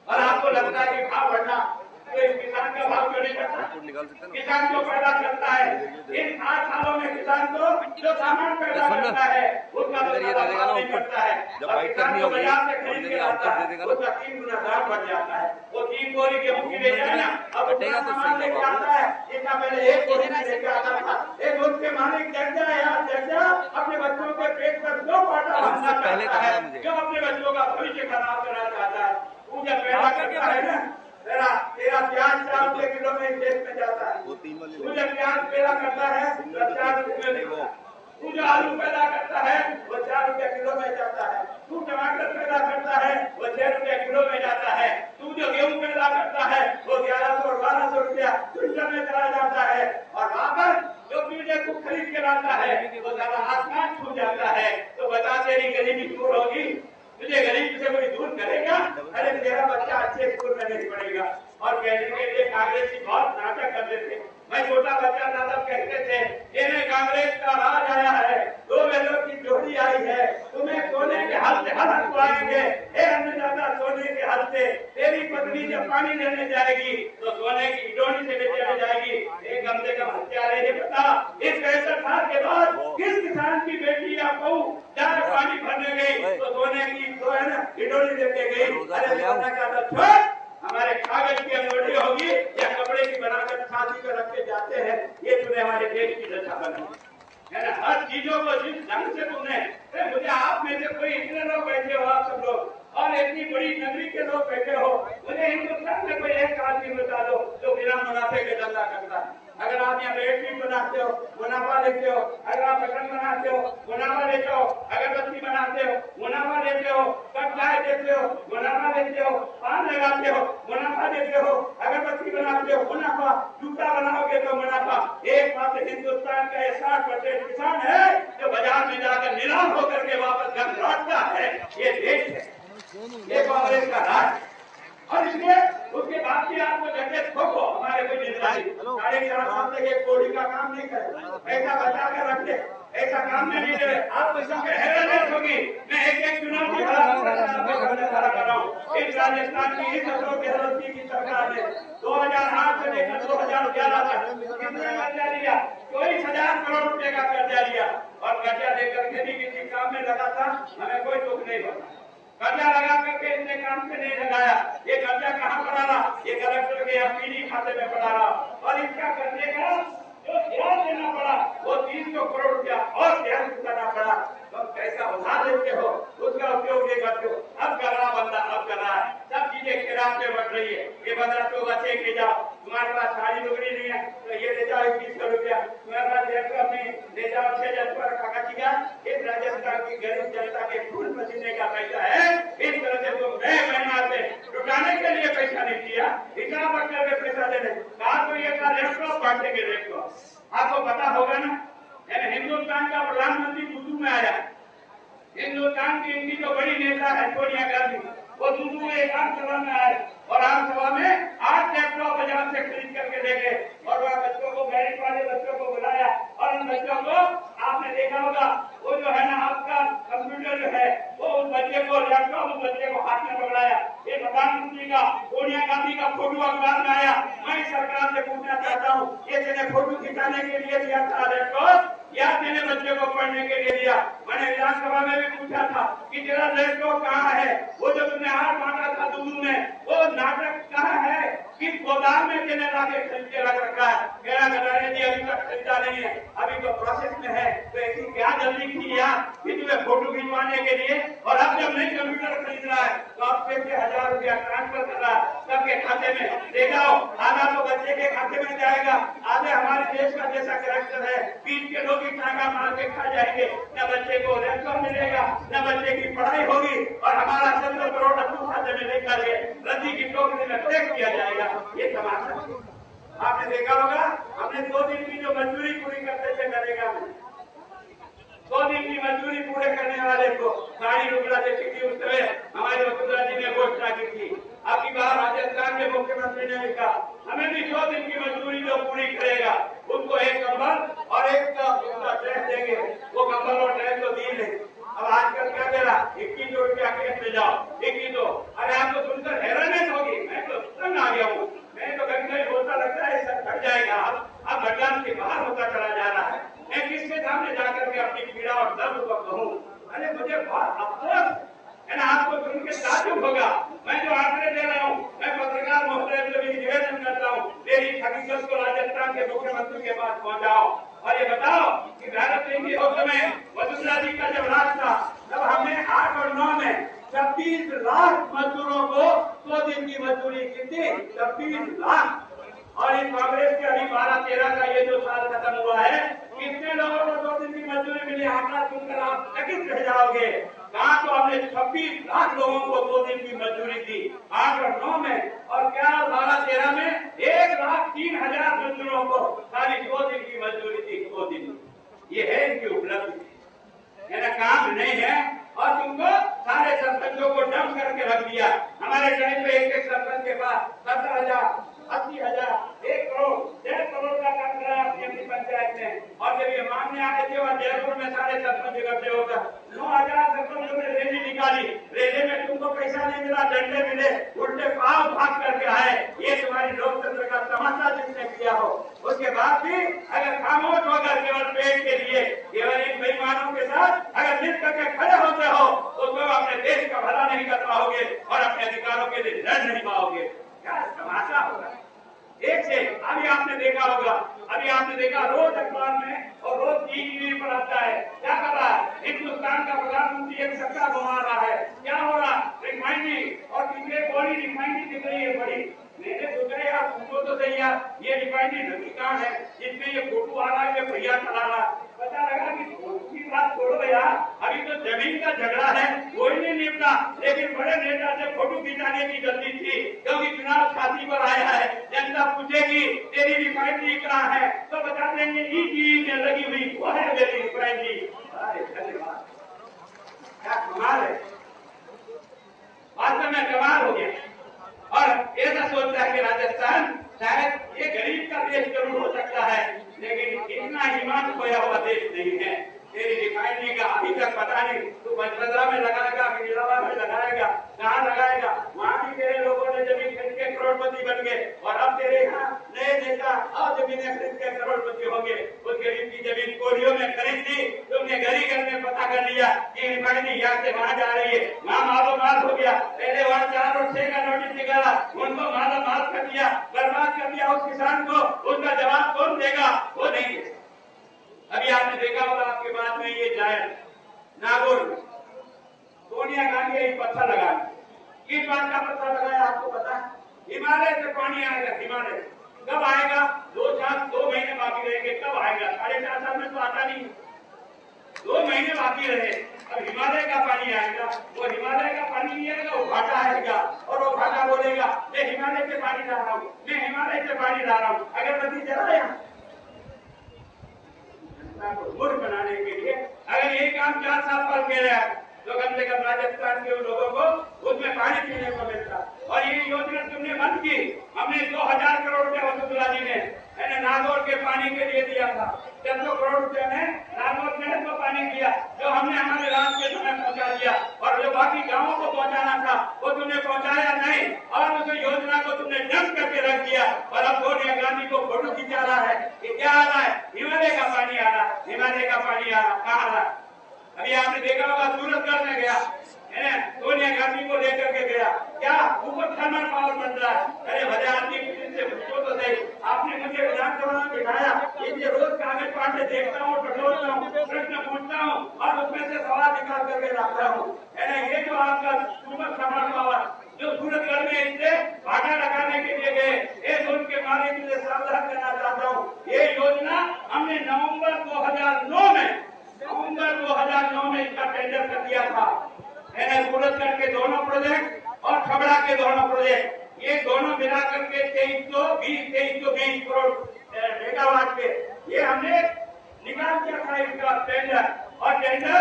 और आपको लगता है कि भाव बढ़ना, तो इस किसान का भाव क्यों नहीं बढ़ता? किसान जो पैदा करता है इन 8 सालों में, किसान को जो सामान पैदा करता है उसका भाव नहीं बढ़ता है। जब बाइट करनी होगी उसका 3 गुना दाम बढ़ जाता है। वो 3 बोरी गेहूं की ले जाए ना, अब उतना सामान लेके आता है जितना पहले 1 बोरी लेके आता था। एक उसके मालिक चर्चा अपने बच्चों के पेट पर 2 पाटा बांधना चाहता है, जो अपने बच्चों का भविष्य खराब करना चाहता है। तू जब पैदा करता है ना, तेरा प्याज 4 रुपए किलो में इस देश में जाता है। तू जब प्याज पैदा करता है तो 4 रुपए में, तू जो आलू पैदा करता है वो 4 रुपया किलो में जाता है। तू टमाटर पैदा करता है वो 6 रुपया किलो में जाता है। तू जो गेहूं पैदा करता है वो 1100 और 1200 रुपया क्विंटल में चला जाता है। और वहाँ पर जो तुझे को खरीद के लाता है वो ज्यादा आसमान छू जाता है। तो बता तेरी गरीबी दूर होगी? तुझे गरीब से कोई दूर करेगा? अरे तेरा बच्चा अच्छे स्कूल में नहीं पढ़ेगा। और कहने के लिए कांग्रेस की बहुत नाटक करते थे। मैं छोटा बच्चा था तब कहते थे इन्हें कांग्रेस का राज आया है, 2 बैलों की जोड़ी आई है, तुम्हें सोने के हल से हलवाएंगे। अन्नदाता सोने के हल से, तेरी पत्नी जब पानी लेने जाएगी तो सोने की डोरी से लेने जाएगी। एक कम से कम हत्यारे ये बता, इस 65 साल के बाद किस किसान की बेटी या बहू जहाँ पानी भरने गई तो सोने की तो है ना डोरी लेके गई? अरे हमारे कागज की अंगूठी होगी या कपड़े की बनाकर छाती पर रख के जाते हैं। ये तुमने हमारे देश की दशा बनाई है ना। हर चीजों को जिस ढंग से तुमने, मुझे आप में से कोई इतने लोग बैठे हो, आप सब लोग और इतनी बड़ी नगरी के लोग बैठे हो, मुझे हिंदुस्तान में कोई एक आदमी बता दो जो बिना मुनाफे के धंधा करता है। अगर आप यहाँ बेडशीट बनाते हो मुनाफा लेते हो, अगर आप बटन बनाते हो मुनाफा लेते हो, अगरबत्ती बनाते हो मुनाफा लेते हो, कप चाय देते हो मुनाफा लेते हो, पान लगाते हो मुनाफा देते हो, अगरबत्ती बनाते हो मुनाफा, जूता बनाओगे तो मुनाफा। एक बात हिंदुस्तान का 60% किसान है जो बाजार में जाकर नीलाम होकर के वापस घर लौटता है। ये देश है, ये कांग्रेस का राज। और इसलिए उसके बाद भी आपको जगह ठोको हमारे कोई निगरानी 4.5 साल तक एक कोड़ी का काम नहीं करे, ऐसा बचा कर रख दे, ऐसा काम में नहीं दे। आपको इसमें हैरानियत होगी, मैं एक चुनाव की कर रहा हूँ। इस राजस्थान की इस अशोक की सरकार ने 2008 से लेकर 2011 तक कितना कर्जा लिया? 24,000 करोड़ रुपए का कर्जा लिया और कर्जा लेकर के भी किसी काम में लगा था, हमें कोई दुख नहीं बना। कर्जा लगा करके इसने काम पे नहीं लगाया। ये कर्जा कहाँ पड़ा रहा? ये कलेक्टर के या पीडी खाते में पड़ा रहा। और इसका कर्जे का जो ब्याज देना पड़ा वो 300 करोड़ रुपया और ब्याज चुकाना पड़ा। तो पैसा उधार लेते हो, उसका उपयोग नहीं करते हो। अब कर रहा बंदा, अब कर रहा है, सब चीजें खिलाफ में बढ़ रही है। ये बंदा तो बच्चे के जाओ, तुम्हारे पास साड़ी लुगड़ी नहीं है तो ये ले जाओ 2100 रुपया, तुम्हारे पास लैपटॉप नहीं ले जाओ 6000 रुपया कागजिया। इस राजस्थान की गरीब जनता के खून पसीने का पैसा है। इस तरह से तुम नए महीना से लुटाने के लिए पैसा नहीं दिया, हिसाब रख करके पैसा देने कहा तो ये लैपटॉप बांटेंगे। लैपटॉप आपको पता होगा ना, हिंदुस्तान का प्रधानमंत्री दुदू में आया। हिंदुस्तान की इनकी जो बड़ी नेता है सोनिया गांधी, वो दुदू में एक आम सभा में आए और आम सभा में 8 लैपटॉप बाजार से खरीद करके दे गए। और वह बच्चों को, मेरिट वाले बच्चों को बुलाया और उन बच्चों को, आपने देखा होगा वो जो है ना आपका कंप्यूटर जो है वो उस बच्चे को लैपटॉप, उस बच्चे को हाथ में पकड़ाया। ये प्रधानमंत्री का, सोनिया गांधी का फोटो अखबार में आया। मैं सरकार से पूछना चाहता हूँ, ये तेने फोटो खिंचाने के लिए दिया था लैपटॉप या तेरे बच्चे को पढ़ने के लिए दिया? मैंने विधानसभा में भी पूछा था कि तेरा लैपटॉप कहाँ है? वो जो तुमने हाथ मांगा था दुदू में, वो नाटक कहाँ है? किस गोदाम में तेने लाके खरीद के रख रखा है? मेरा गदारे जी अभी तक खरीदा नहीं है, अभी तो प्रोसेस में है। तो ऐसी क्या जल्दी की यार कि तुम्हें फोटो खिंचवाने के लिए? और अब जब नहीं कंप्यूटर खरीद रहा है तो अब पे 1000 रुपया ट्रांसफर कर रहा है सबके खाते में। ले जाओ, आधा तो बच्चे के खाते में जाएगा, आधे हमारे देश का जैसा कैरेक्टर है पीठ के लोग टांगा मार के खा जाएंगे। न बच्चे को लैपटॉप मिलेगा, न बच्चे की पढ़ाई होगी, और हमारा 17 करोड़ अपने खाते में लेकर के रद्दी की टोकरी में पैक किया जाएगा। ये तमाशा आपने देखा होगा। हमने 2 दिन की जो मजदूरी पूरी करते थे नरेगा में, 2 दिन की मजदूरी पूरे करने वाले को साड़ी रुपया देती थी। उस समय हमारे वसुंधरा जी ने घोषणा की थी। अब की बार राजस्थान के मुख्यमंत्री ने लिखा हमें भी 100 दिन की मजदूरी जो पूरी करेगा उनको एक कंबल और एक ड्रेस देंगे। वो कंबल और ड्रेस तो दी नहीं। अब आजकल क्या दे रहा, 21 रुपया केस में जाओ, 21। अरे आपको सुनकर हैरानी होगी, मैं तो तंग आ गया हूँ। मैं तो कभी कभी बोलता लगता है सब घट जाएगा। अब बदलाव के बाहर होता चला जा रहा है। मैं किसके सामने जाकर के अपनी पीड़ा और दर्द को कहूँ? अरे मुझे बहुत अफसोस है ना, आपको सुन के ताज्जुब होगा। मैं जो आंकड़े दे रहा हूँ, मैं पत्रकार महोदय से भी निवेदन करता हूँ, मेरी हकीकत को राजस्थान के मुख्यमंत्री के पास पहुँचाओ और ये बताओ कि भारत सिंह के समय वसुंधरा जी का जब राज था तब हमने 8 और 9 में 26 लाख मजदूरों को 100 दिन की मजदूरी की थी। 26 लाख। और इस कांग्रेस के अभी 12-13 का ये जो साल खत्म हुआ है, कितने लोगों को 2 दिन की मजदूरी मिली? आंकड़ा सुनकर आप चकित रह जाओगे। कहा तो हमने 26 लाख लोगों को 2 दिन की मजदूरी दी 8 और 9 में, और क्या 12-13 में 1,03,000 मजदूरों को खाली 2 दिन की मजदूरी दी। 2 दिन, ये है इनकी उपलब्धि। मेरा काम नहीं है और तुमको सारे सरपंचों को डंप करके रख दिया। हमारे टाइम पे एक सरपंच के पास 17,000, 80,000, 1 करोड़, 1.5 करोड़ का काम कराया अपनी पंचायत में। और जब ये मामले आए थे वहाँ जयपुर में सारे सरपंच इकट्ठे होकर 9,000 सरपंचों ने रैली निकाली। रैली में तुमको पैसा नहीं मिला, डंडे मिले, उल्टे पाव भाग करके आए। ये तुम्हारी लोकतंत्र का तमाशा जिसने किया हो। उसके बाद भी अगर खामोश होकर केवल पेट के लिए, केवल इन बेईमानों के साथ अगर मिल करके खड़े होते हो तो तुम अपने देश का भला नहीं कर पाओगे और अपने अधिकारों के लिए लड़ नहीं पाओगे। क्या तमाशा होगा एक से। अभी आपने देखा होगा, अभी आपने देखा रोज अखबार में और रोज टीवी पर आता है, क्या कर रहा है हिंदुस्तान का प्रधानमंत्री? एक सट्टा घुमा रहा है। क्या हो रहा? रिफाइनरी, और कितने बड़ी रिफाइनरी दिख रही है बड़ी। मैंने सोचा यार तुमको तो सही यार, ये रिफाइनरी नदी कहाँ है जिसमें ये फोटो आ रहा है, ये भैया चला रहा है। पता लगा कि फोटो की बात छोड़ो यार, अभी तो जमीन का झगड़ा है, कोई नहीं निपटा। लेकिन बड़े नेता से फोटो खिंचाने की गलती थी, क्योंकि चुनाव छाती पर आया है। जनता पूछेगी तेरी रिफाइनरी कहाँ है तो बता देंगे ईटी में लगी हुई वो है मेरी रिफाइनरी। धन्यवाद। क्या कमाल है, वास्तव में कमाल हो गया। और ऐसा सोचता है कि राजस्थान शायद ये गरीब का देश जरूर हो सकता है, लेकिन इतना ईमान खोया हुआ देश नहीं है। तेरी रिफाइनरी का अभी तक पता नहीं, तू बजबंदरा में लगाएगा, मिलावा में लगाएगा, कहाँ लगाएगा? वहाँ भी तेरे लोगों ने जमीन खरीद के करोड़पति बन गए, और अब तेरे यहाँ नए नेता और जमीनें खरीद के करोड़पति होंगे। उस गरीब की जमीन कोरियों में खरीद ली तुमने, गली घर में पता करने जा रही है, वहाँ मालो माल हो गया। पहले वहाँ 4 और 6 का नोटिस निकाला, उनको माला माल कर दिया, बर्बाद कर दिया उस किसान को। उसका जवाब कौन देगा? वो नहीं दे। अभी आपने देखा होगा, आपके बाद में ये जायर नागौर में सोनिया गांधी एक पत्थर लगा, किस बात का पत्थर लगाया आपको पता है? हिमालय से पानी आएगा। हिमालय कब आएगा? 2 महीने बाकी रहेंगे, कब आएगा? 4.5 साल में तो आता नहीं, 2 महीने बाकी रहे, अब हिमालय का पानी आएगा। वो हिमालय का पानी नहीं आएगा, वो घाटा आएगा, और वो घाटा बोलेगा मैं हिमालय से पानी ला रहा हूँ, मैं हिमालय से पानी ला रहा हूँ। अगरबत्ती जलाया मूर्ख बनाने के लिए। अगर ये काम 4 साल पर किया जाए तो कम से कम राजस्थान के लोगों को उसमें पानी पीने को मिलता। और ये योजना तुमने बंद की, हमने 2000 करोड़ रुपया वसुंधरा जी ने नागौर के पानी के लिए दिया था। 600 करोड़ रुपया ने नागौर शहर को पानी दिया, जो हमने हमारे राज्य के समय पहुंचा दिया, और जो बाकी गांवों को पहुंचाना था वो तुमने पहुंचाया नहीं, और उस योजना को तुमने डंप करके रख दिया। और अब सोनिया गांधी को फोटो खिंचा रहा है कि क्या आ रहा है? हिमालय का पानी आ रहा है, हिमालय का पानी आ रहा, कहाँ आ रहा? अभी आपने देखा होगा, सूरतगढ़ में गया, सोनिया गांधी को लेकर के गया, क्या ऊपर थर्मल पावर बन रहा है। अरे भले आदमी से पूछो तो सही, आपने मुझे विधानसभा में बिठाया, इनके रोज कागज पाटे देखता हूँ, टटोलता हूँ, प्रश्न पूछता हूँ, और उसमें से सवाल निकाल करके रखता हूँ। ये जो आपका ऊपर थर्मल पावर जो सूरतगढ़ में इससे भाटा लगाने के लिए गए, एक उनके मालिक के लिए सावधान करना चाहता हूँ। ये योजना हमने नवंबर 2009 में इसका टेंडर कर दिया था। सूरतगढ़ के दोनों प्रोजेक्ट और खबड़ा के दोनों प्रोजेक्ट, ये दोनों मिला करके 2320 करोड़ मेगावाट के, ये हमने निकाल दिया था इसका टेंडर। और टेंडर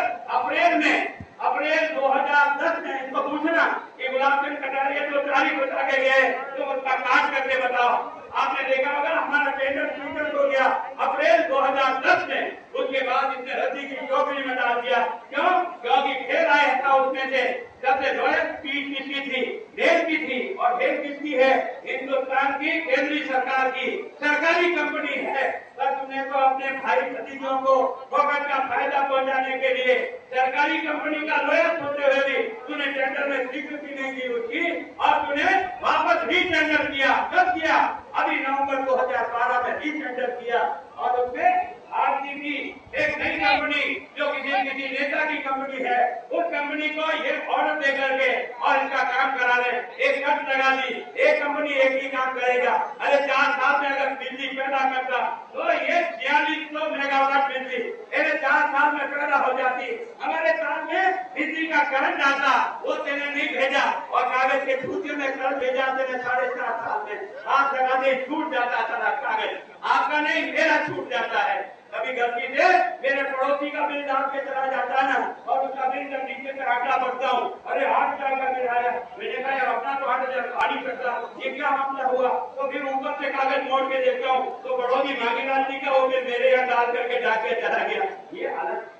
अप्रैल 2010 में, इनको पूछना कि गुलाब चंद कटारिया जो तारीख बता के गए तो उसका काट करके बताओ। आपने देखा होगा हमारा टेंडर स्वीकृत हो गया अप्रैल 2010 में। उसके बाद इसने रद्दी की टोकरी में डाल दिया। क्यों? क्योंकि फिर आया था उसमें से सबसे लोएस्ट स्पीड किसकी थी? रेल की थी। और रेल किसकी है? हिंदुस्तान की केंद्रीय सरकार की सरकारी कंपनी है। पर तुमने तो अपने भाई भतीजों को फोकट का फायदा पहुंचाने के लिए सरकारी कंपनी का लोएस्ट होते हुए भी तूने टेंडर में स्वीकृति नहीं दी उसकी, और तूने वापस री टेंडर किया। कब किया? अभी नवंबर 2012 में री टेंडर किया, और उसमें आरसीबी एक नई कंपनी जो किसी नेता की कंपनी है, उस कंपनी को ये ऑर्डर दे करके और इसका काम करा ले, एक शर्त लगा दी, एक कंपनी एक ही काम करेगा। अरे 4 साल में अगर बिजली पैदा करता तो ये 4600 मेगावाट बिजली 4 साल में पैदा हो जाती। हमारे साल में बिजली का करंट आता, वो तेने नहीं भेजा, और कागज के ठूसे में करंट भेजा तेने 4.5 साल में। हाथ लगा दे, छूट जाता था कागज, आपका नहीं मेरा छूट जाता है। कभी गलती से मेरे पड़ोसी का बिल डाल के चला जाता है ना, और उसका बिल जब नीचे से हटा पड़ता हूँ, अरे 8,000 का बिल आया, मैंने कहा यार अपना तो 8,000 खा नहीं सकता, ये क्या मामला हुआ? तो फिर ऊपर से कागज मोड़ के देखता हूँ तो पड़ोसी मांगीलाल जी का वो बिल मेरे यहाँ डाल करके जाके चला गया। ये हालत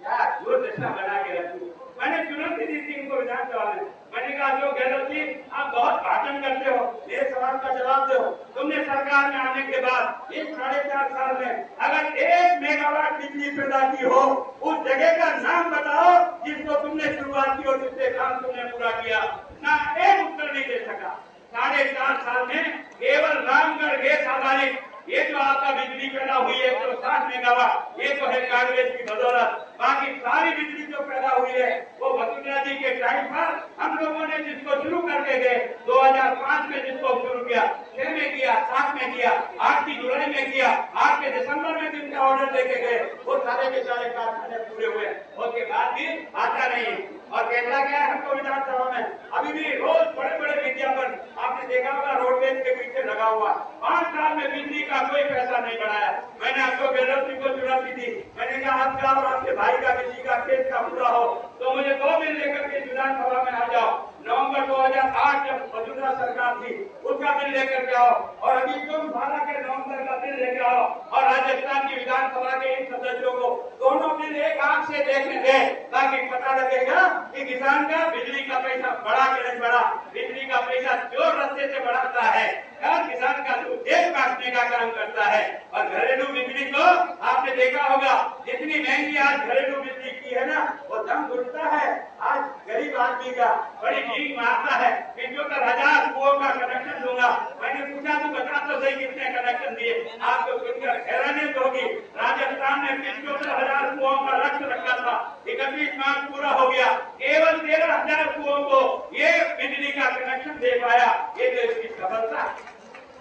क्या दुर्दशा बना के रखी। मैंने चुनौती दी थी इनको विधानसभा में, मैंने कहा अशोक गहलोत जी आप बहुत भाषण करते हो, मेरे सवाल का जवाब दो। तुमने सरकार में आने के बाद इस 4.5 साल में अगर 1 मेगावाट बिजली पैदा की हो, उस जगह का नाम बताओ जिसको तुमने शुरुआत की और जिससे काम तुमने पूरा किया। ना एक उत्तर नहीं दे सका। 4.5 साल में केवल रामगढ़ गैस आधारित ये जो आपका बिजली पैदा हुई है 160 मेगावाट, ये तो है कांग्रेस की बदौलत। बाकी सारी बिजली जो पैदा हुई है वो वसुंधरा जी के टाइम पर हम लोगों ने जिसको शुरू करके गए 2005 में, जिसको शुरू किया 6 में किया, 7 में किया, 8 की जुलाई में किया, 8 के दिसंबर में जिनका ऑर्डर लेके गए वो सारे के सारे कारखाने पूरे हुए। उसके बाद भी आता नहीं है। और कहता क्या है हमको विधानसभा में अभी भी रोज बड़े बड़े विज्ञापन आपने देखा होगा रोडवेज के पीछे लगा हुआ। 5 साल में बिजली का कोई पैसा नहीं बढ़ाया। मैंने अशोक गहलोत जी को चुनौती दी, मैंने कहा आपका और आपके भाई का किसी का केस का पूरा हो तो मुझे 2 बिल लेकर के विधानसभा में आ जाओ। नवंबर 2008 जब वसुंधरा सरकार थी उसका बिल लेकर के आओ, और अभी तुम 12 के नवंबर का बिल लेकर आओ, और राजस्थान की विधानसभा के इन सदस्यों को दोनों बिल एक आंख से देखने दे ताकि पता लगेगा कि किसान का बिजली का पैसा बढ़ा के नहीं बढ़ा, बिजली का पैसा जोर रस्ते से बढ़ाता है, किसान का जेब काटने का काम करता है। और घरेलू बिजली को आपने देखा होगा, जितनी महंगी आज घरेलू बिजली की है ना, वो दम घुटता है आज गरीब आदमी का, बड़ी भीख मारता है। 75,000 कुओं का कनेक्शन दूंगा। मैंने पूछा तो बता तो सही कितने कनेक्शन दिए, आपको सुनकर हैरानी होगी। राजस्थान में 75,000 कुओं का लक्ष्य रखा था, 31 मार्च पूरा हो गया, केवल 13,000 कुओं को ये बिजली का कनेक्शन दे पाया। ये तो इसकी सफलता,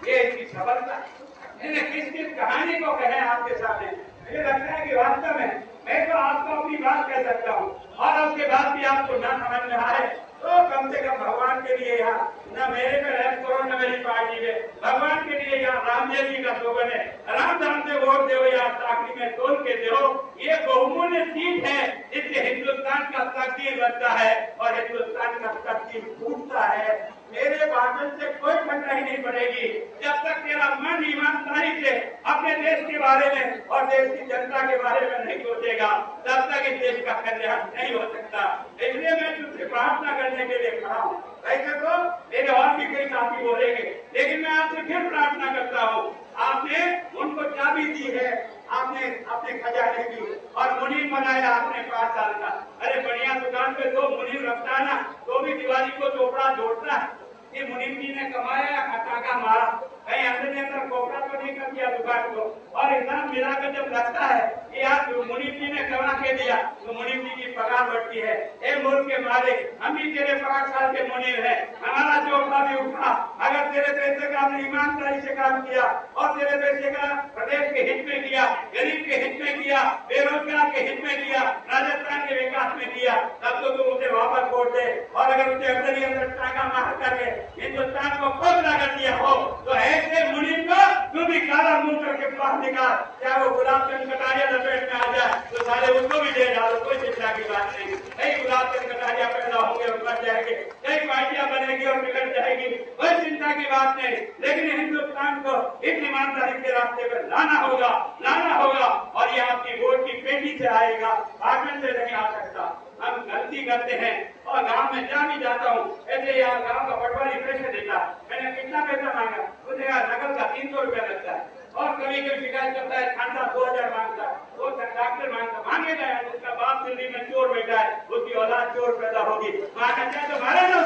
ये इसकी सफलता। मैंने किस किस कहानी को कहे आपके सामने, मुझे लगता है कि वास्तव में मैं तो आपको अपनी बात कह सकता हूँ, और उसके बाद भी आपको न समझ में आए तो कम से कम भगवान के लिए यहाँ न मेरे में रहम करो न मेरी पार्टी में, भगवान के लिए यहाँ रामदेव जी का स्लोगन है, राम धाम से वोट दो या चाकरी में तोल के दो। ये बहुमूल्य चीज है, इससे हिंदुस्तान का तकदीर बनता है और हिंदुस्तान का तकदीर टूटता है। मेरे भाषण से कोई ठंडाई नहीं पड़ेगी जब तक तेरा मन ईमानदारी से अपने देश के बारे में और देश की जनता के बारे में नहीं सोचेगा, तब तक इस देश का कल्याण नहीं हो सकता। इसलिए मैं तुझसे प्रार्थना करने के लिए खड़ा हूँ। ऐसे तो मेरे और भी कई साथी बोलेंगे, लेकिन मैं आपसे फिर प्रार्थना करता हूँ, आपने उनको चाबी दी है, आपने अपने खजाने की, और मुनीम बनाया आपने 5 साल का। अरे बढ़िया दुकान पे 2 मुनीम रखता है ना, तो भी दिवाली को चोपड़ा जोड़ता है। ये मुनीम जी ने कमाया, खटाका मारा, कहीं अंदर ने अंदर कोपरा तो नहीं कर दिया दुकान को, और हिसाब मिलाकर जब लगता है कि यार मुनीम जी ने कमा के दिया, तो मुनीम जी की पगार बढ़ती है। ए मुल्क के मालिक, हम भी तेरे 5 साल के मुनीम है, हमारा चोपड़ा भी उठा। अगर तेरे पैसे का आपने ईमानदारी से काम किया और तेरे पैसे का प्रदेश के हित में किया, गरीब के हित में किया, बेरोजगार के हित में किया, राजस्थान के विकास में किया, तब तो तुम उसे वापस वोट दे। और अगर उसे अंदर ही अंदर टांगा मार करके हिंदुस्तान को खोखला कर दिया हो, तो ऐसे मुनीम को तू भी काला मुंह करके बाहर निकाल, चाहे वो गुलाब चंद कटारिया लपेट में आ जाए तो साले उसको भी दे डालो, कोई चिंता की बात नहीं। कई गुलाब चंद कटारिया पैदा होंगे और मर जाएंगे, कई पार्टियां बनेगी और बिगड़ जाएगी, कोई चिंता की बात नहीं। लेकिन हिंदुस्तान को इस ईमानदारी के रास्ते पर लाना होगा, लाना होगा, और ये आपकी वोट की पेटी से आएगा, भाषण से नहीं आ सकता। हम गलती करते हैं, और गांव में जहाँ भी जाता हूँ ऐसे यहाँ गांव का पटवारी पैसे देता, मैंने कितना पैसा मांगा, उसने कहा नकल का 300 रुपया लगता है, और कभी कभी शिकायत करता है खानसा 2000 मांगता है, वो डॉक्टर मांगेगा, जिसका बाप दिल्ली में चोर बैठा है, उसकी औलाद चोर पैदा होगी, मारना चाहे तो मारे ना,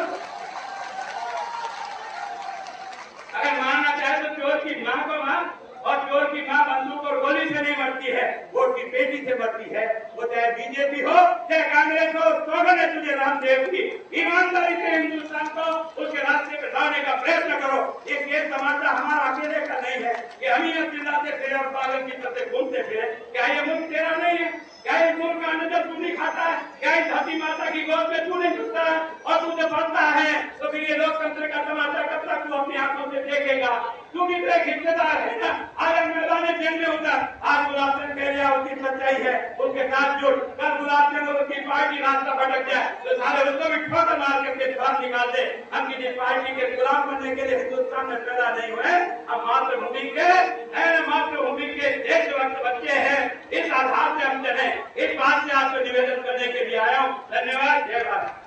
अगर मारना चाहे तो चोर की माँ को मार, और चोर की माँ बंदूक और गोली से नहीं मरती है, वोट की पेटी से मरती है। वो चाहे बीजेपी हो चाहे कांग्रेस हो, स्लोगन है तुझे रामदेव की, ईमानदारी से हिंदुस्तान को उसके रास्ते पर लाने का प्रयत्न करो। ये केस समाचार हमारा अकेले का नहीं है कि हम ही अब चिल्लाते फिरे और पागल की तरह घूमते फिरे। क्या ये मुल्क तेरा नहीं है? क्या इस मुल्क का अन्न तू नहीं खाता है? क्या इस धरती माता की गोद में तू नहीं घुसता है? और तू जब बढ़ता है तो फिर ये लोकतंत्र का तमाशा कब तक तू अपनी आंखों से देखेगा? तू भी तो एक हिस्सेदार है ना। अगर मैदान जेल में उतर, आज गुलाब चंद कह लिया उसकी सच्चाई है, उसके साथ जुड़, कल गुलाब चंद और उसकी पार्टी रास्ता भटक जाए तो सारे उसको भी ठोकर मार करके बाहर निकाल दे। हम किसी पार्टी के गुलाम बनने के लिए हिंदुस्तान में पैदा नहीं हुए, हम मातृभूमि के मातृभूमि के देशभक्त बच्चे हैं। इस आधार से हम चले, इस बात से आपको निवेदन करने के लिए आया हूँ। धन्यवाद। जय भारत।